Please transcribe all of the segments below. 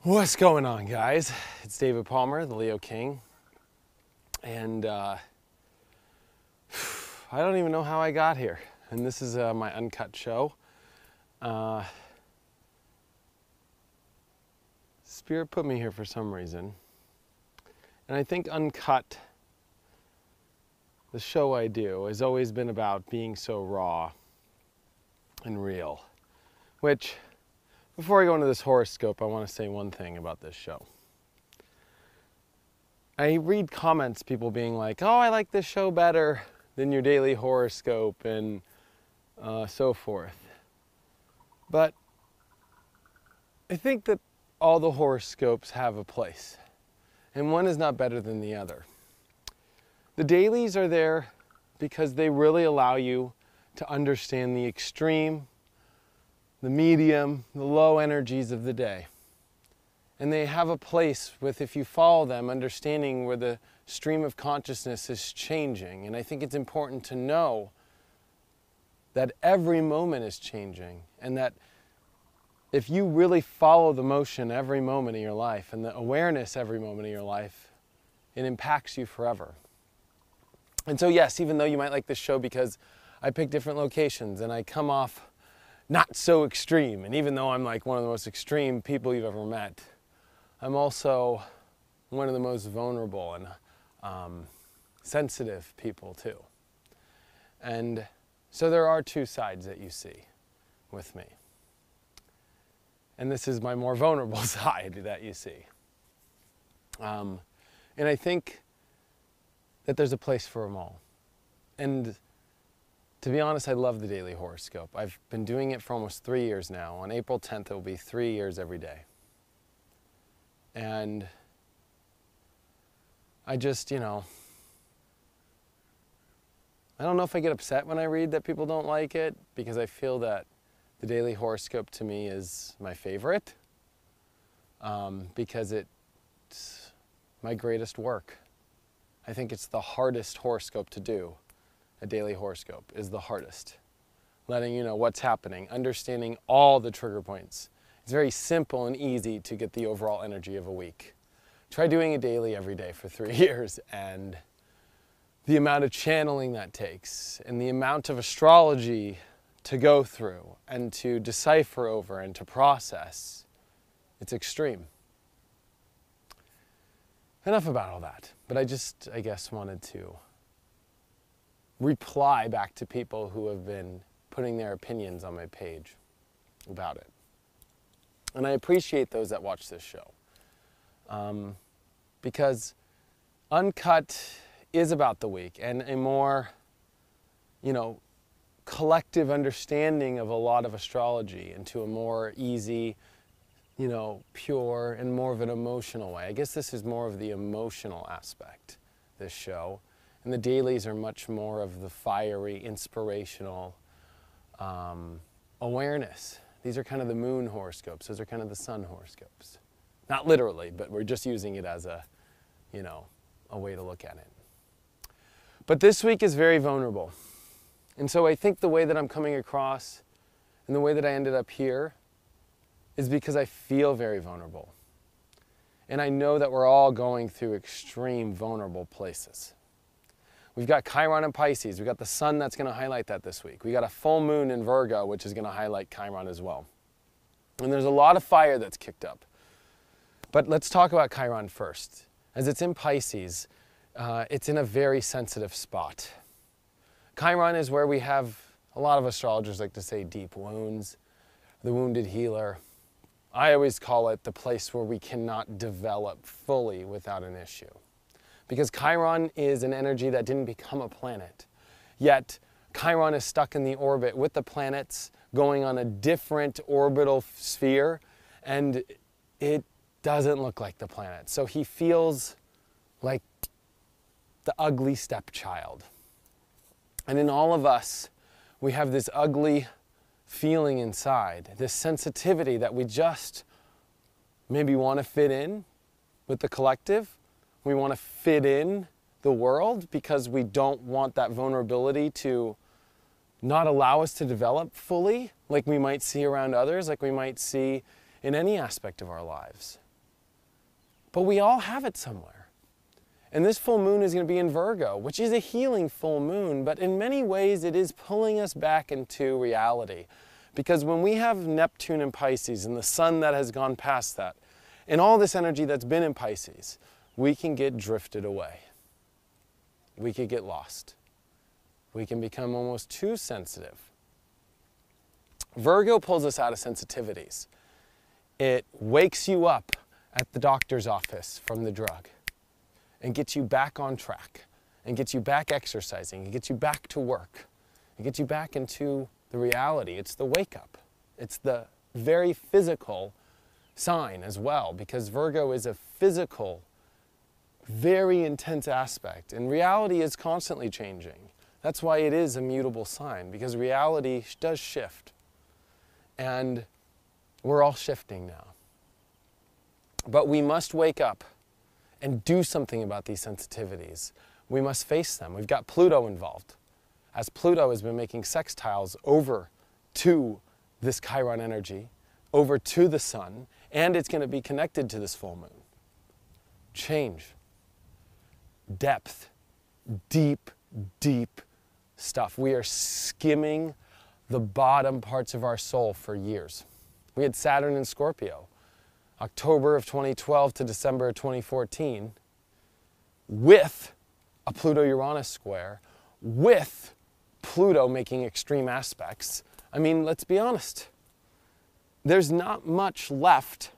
What's going on, guys? It's David Palmer, the Leo King, and I don't even know how I got here, and this is my Uncut show. Spirit put me here for some reason, and I think Uncut, the show I do, has always been about being so raw and real, which, before I go into this horoscope, I want to say one thing about this show. I read comments, people being like, oh, I like this show better than your daily horoscope and so forth. But I think that all the horoscopes have a place, and one is not better than the other. The dailies are there because they really allow you to understand the extreme, the medium, the low energies of the day. And they have a place with, if you follow them, understanding where the stream of consciousness is changing. And I think it's important to know that every moment is changing, and that if you really follow the motion every moment of your life and the awareness every moment of your life, it impacts you forever. And so yes, even though you might like this show because I pick different locations and I come off not so extreme, and even though I'm like one of the most extreme people you've ever met, I'm also one of the most vulnerable and sensitive people too. And so there are two sides that you see with me. And this is my more vulnerable side that you see. And I think that there's a place for them all. And to be honest, I love the daily horoscope. I've been doing it for almost 3 years now. On April 10th, it will be 3 years every day. And I just, I don't know if I get upset when I read that people don't like it, because I feel that the daily horoscope to me is my favorite, because it's my greatest work. I think it's the hardest horoscope to do. A daily horoscope is the hardest. Letting you know what's happening, understanding all the trigger points. It's very simple and easy to get the overall energy of a week. Try doing a daily every day for 3 years, and the amount of channeling that takes, and the amount of astrology to go through and to decipher over and to process, it's extreme. Enough about all that, but I guess wanted to reply back to people who have been putting their opinions on my page about it. And I appreciate those that watch this show, because Uncut is about the week and a more, collective understanding of a lot of astrology into a more easy, pure and more of an emotional way. I guess this is more of the emotional aspect, this show. And the dailies are much more of the fiery, inspirational awareness. These are kind of the moon horoscopes. Those are kind of the sun horoscopes. Not literally, but we're just using it as a way to look at it. But this week is very vulnerable. And so I think the way that I'm coming across and the way that I ended up here is because I feel very vulnerable. And I know that we're all going through extreme vulnerable places. We've got Chiron and Pisces. We've got the sun that's going to highlight that this week. We got a full moon in Virgo, which is going to highlight Chiron as well. And there's a lot of fire that's kicked up. But let's talk about Chiron first. As it's in Pisces, it's in a very sensitive spot. Chiron is where we have, a lot of astrologers like to say, deep wounds, the wounded healer. I always call it the place where we cannot develop fully without an issue. Because Chiron is an energy that didn't become a planet. Yet, Chiron is stuck in the orbit with the planets going on a different orbital sphere, and it doesn't look like the planet. So he feels like the ugly stepchild. And in all of us, we have this ugly feeling inside, this sensitivity that we just maybe want to fit in with the collective. We want to fit in the world because we don't want that vulnerability to not allow us to develop fully, like we might see around others, like we might see in any aspect of our lives. But we all have it somewhere. And this full moon is going to be in Virgo, which is a healing full moon, but in many ways it is pulling us back into reality. Because when we have Neptune in Pisces and the sun that has gone past that, and all this energy that's been in Pisces, we can get drifted away. We could get lost. We can become almost too sensitive. Virgo pulls us out of sensitivities. It wakes you up at the doctor's office from the drug and gets you back on track and gets you back exercising and gets you back to work and gets you back into the reality. It's the wake up. It's the very physical sign as well, because Virgo is a physical, very intense aspect, and reality is constantly changing. That's why it is a mutable sign, because reality does shift. And we're all shifting now. But we must wake up and do something about these sensitivities. We must face them. We've got Pluto involved, as Pluto has been making sextiles over to this Chiron energy, over to the sun, and it's going to be connected to this full moon. Change, depth, deep, deep stuff. We are skimming the bottom parts of our soul for years. We had Saturn in Scorpio, October of 2012 to December of 2014, with a Pluto-Uranus square, with Pluto making extreme aspects. I mean, let's be honest. There's not much left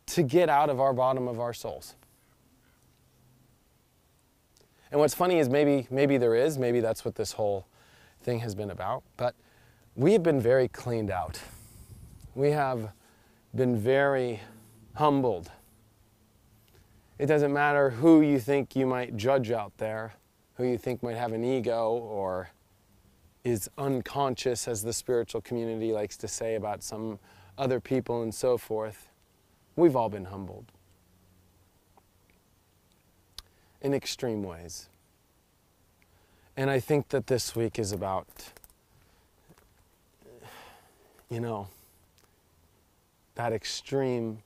to get out of our bottom of our souls. And what's funny is maybe there is, maybe that's what this whole thing has been about, but we have been very cleaned out. We have been very humbled. It doesn't matter who you think you might judge out there, who you think might have an ego or is unconscious, as the spiritual community likes to say about some other people and so forth. We've all been humbled in extreme ways. And I think that this week is about, that extreme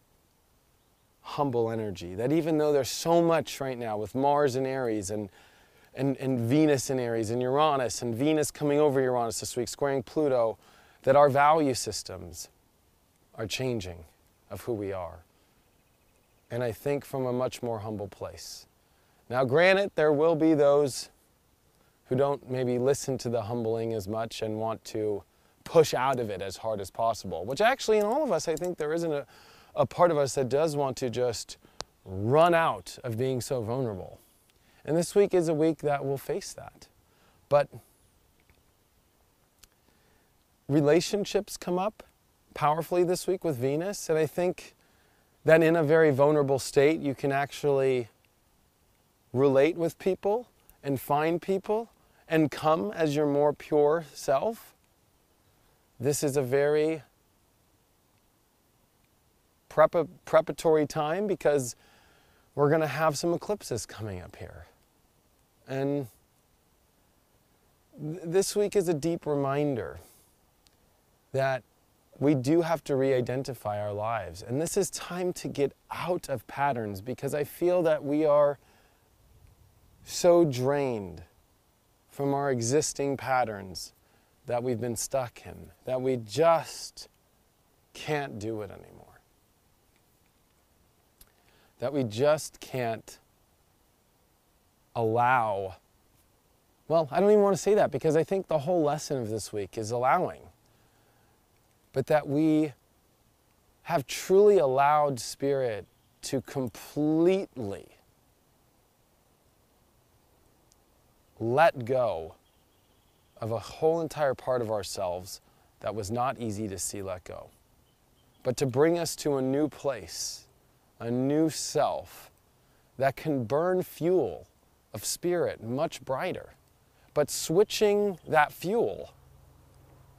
humble energy. That even though there's so much right now with Mars in Aries and Venus in Aries and Uranus and Venus coming over Uranus this week, squaring Pluto, that our value systems are changing of who we are. And I think from a much more humble place. Now granted, there will be those who don't maybe listen to the humbling as much and want to push out of it as hard as possible, which actually in all of us, I think there isn't a part of us that does want to just run out of being so vulnerable. And this week is a week that will face that. But relationships come up powerfully this week with Venus, and I think that in a very vulnerable state, you can actually relate with people and find people and come as your more pure self. This is a very preparatory time because we're going to have some eclipses coming up here. And this week is a deep reminder that we do have to re-identify our lives. And this is time to get out of patterns, because I feel that we are so drained from our existing patterns that we've been stuck in, that we just can't do it anymore. That we just can't allow, well, I don't even want to say that, because I think the whole lesson of this week is allowing. But that we have truly allowed Spirit to completely let go of a whole entire part of ourselves that was not easy to see let go. But to bring us to a new place, a new self that can burn fuel of Spirit much brighter. But switching that fuel,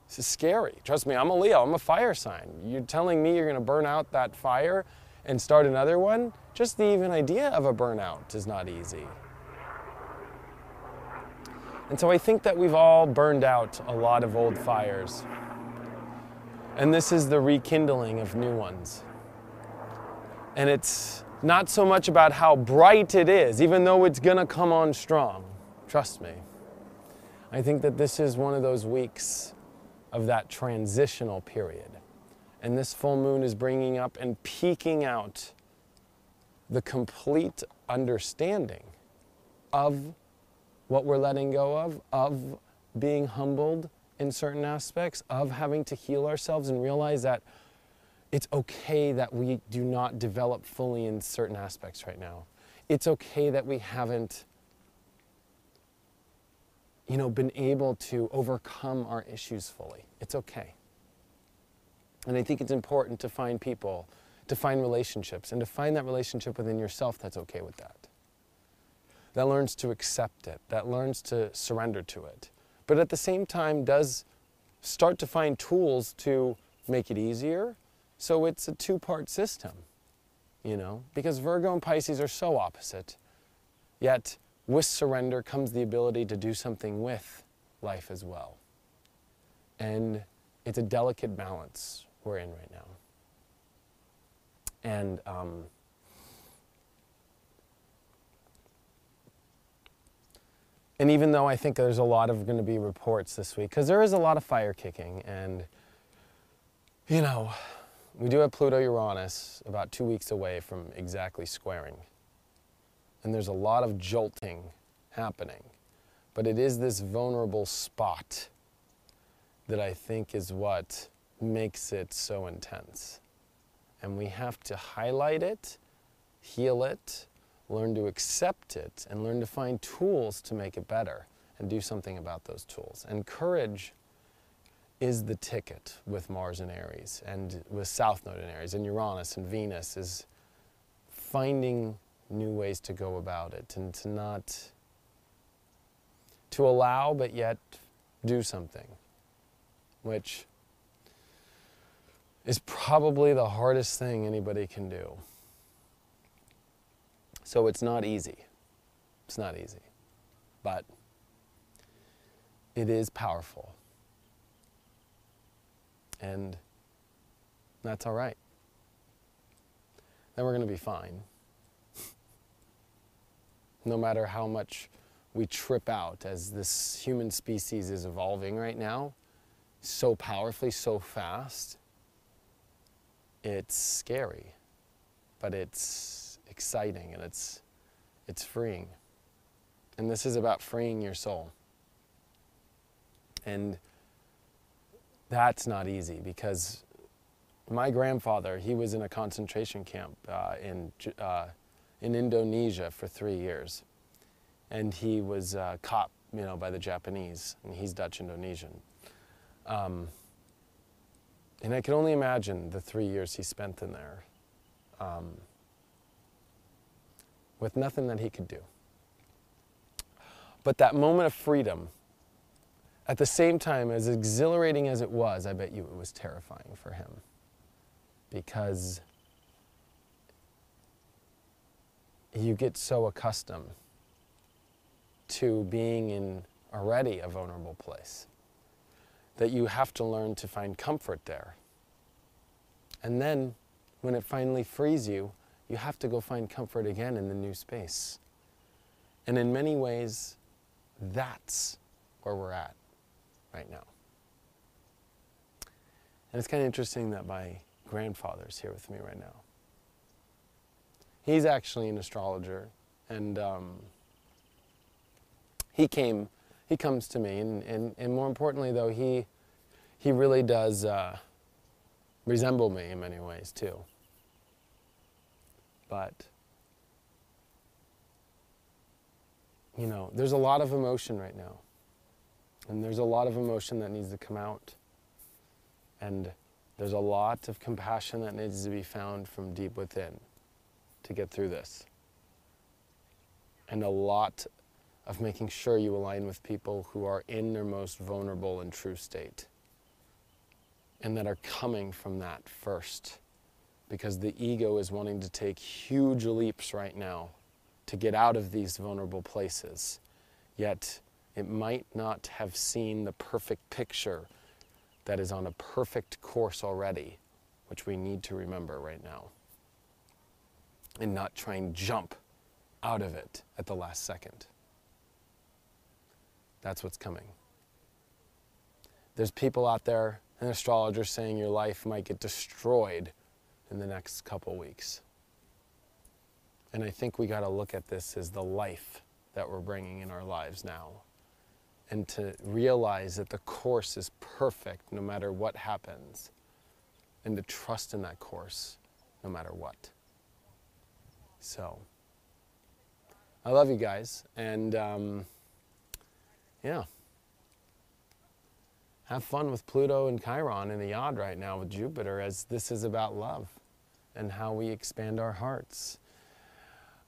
this is scary. Trust me, I'm a Leo, I'm a fire sign. You're telling me you're going to burn out that fire and start another one? Just the even idea of a burnout is not easy. And so I think that we've all burned out a lot of old fires. And this is the rekindling of new ones. And it's not so much about how bright it is, even though it's going to come on strong. Trust me. I think that this is one of those weeks of that transitional period. And this full moon is bringing up and peeking out the complete understanding of what we're letting go of being humbled in certain aspects, of having to heal ourselves and realize that it's okay that we do not develop fully in certain aspects right now. It's okay that we haven't, been able to overcome our issues fully. It's okay. And I think it's important to find people, to find relationships, and to find that relationship within yourself that's okay with that. That learns to accept it, that learns to surrender to it. But at the same time does start to find tools to make it easier. So it's a two-part system, because Virgo and Pisces are so opposite. Yet with surrender comes the ability to do something with life as well. And it's a delicate balance we're in right now. And even though I think there's a lot of going to be reports this week, because there is a lot of fire kicking, and, we do have Pluto-Uranus about 2 weeks away from exactly squaring. And there's a lot of jolting happening. But it is this vulnerable spot that I think is what makes it so intense. And we have to highlight it, heal it, learn to accept it, and learn to find tools to make it better and do something about those tools. And courage is the ticket with Mars and Aries, and with South Node in Aries, and Uranus and Venus, is finding new ways to go about it, and to allow but yet do something, which is probably the hardest thing anybody can do. So it's not easy. It's not easy. But it is powerful. And that's all right. Then we're going to be fine. No matter how much we trip out as this human species is evolving right now, so powerfully, so fast, it's scary, but it's exciting, and it's freeing. And this is about freeing your soul. And that's not easy, because my grandfather, he was in a concentration camp in Indonesia for 3 years. And he was caught, by the Japanese, and he's Dutch Indonesian. And I can only imagine the 3 years he spent in there with nothing that he could do. But that moment of freedom, at the same time, as exhilarating as it was, I bet you it was terrifying for him. Because you get so accustomed to being in already a vulnerable place that you have to learn to find comfort there. And then, when it finally frees you, you have to go find comfort again in the new space. And in many ways, that's where we're at right now. And it's kind of interesting that my grandfather's here with me right now. He's actually an astrologer, and he comes to me, and more importantly though, he really does resemble me in many ways too. But, there's a lot of emotion right now. And there's a lot of emotion that needs to come out. And there's a lot of compassion that needs to be found from deep within to get through this. And a lot of making sure you align with people who are in their most vulnerable and true state. And that are coming from that first. Because the ego is wanting to take huge leaps right now to get out of these vulnerable places. Yet it might not have seen the perfect picture that is on a perfect course already, which we need to remember right now. and not try and jump out of it at the last second. That's what's coming. There's people out there, an astrologer, saying your life might get destroyed in the next couple weeks. And I think we got to look at this as the life that we're bringing in our lives now. And to realize that the course is perfect no matter what happens. And to trust in that course no matter what. So, I love you guys. And yeah. Have fun with Pluto and Chiron in the yod right now with Jupiter, as this is about love and how we expand our hearts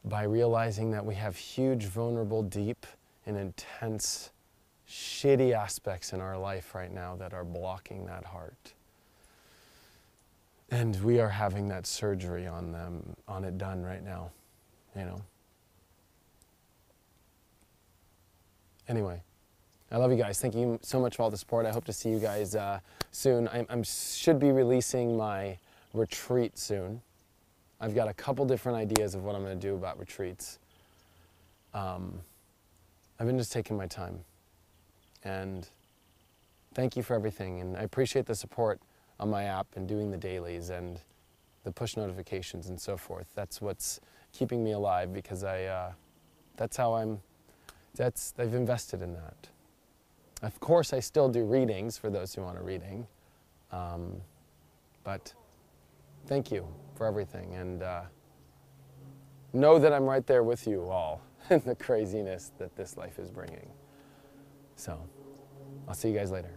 by realizing that we have huge, vulnerable, deep, and intense, shitty aspects in our life right now that are blocking that heart. And we are having that surgery on it done right now, you know. Anyway. I love you guys. Thank you so much for all the support. I hope to see you guys soon. I should be releasing my retreat soon. I've got a couple different ideas of what I'm going to do about retreats. I've been just taking my time. And thank you for everything. And I appreciate the support on my app and doing the dailies and the push notifications and so forth. That's what's keeping me alive, because I've invested in that. Of course, I still do readings for those who want a reading, but thank you for everything, and know that I'm right there with you all in the craziness that this life is bringing. So, I'll see you guys later.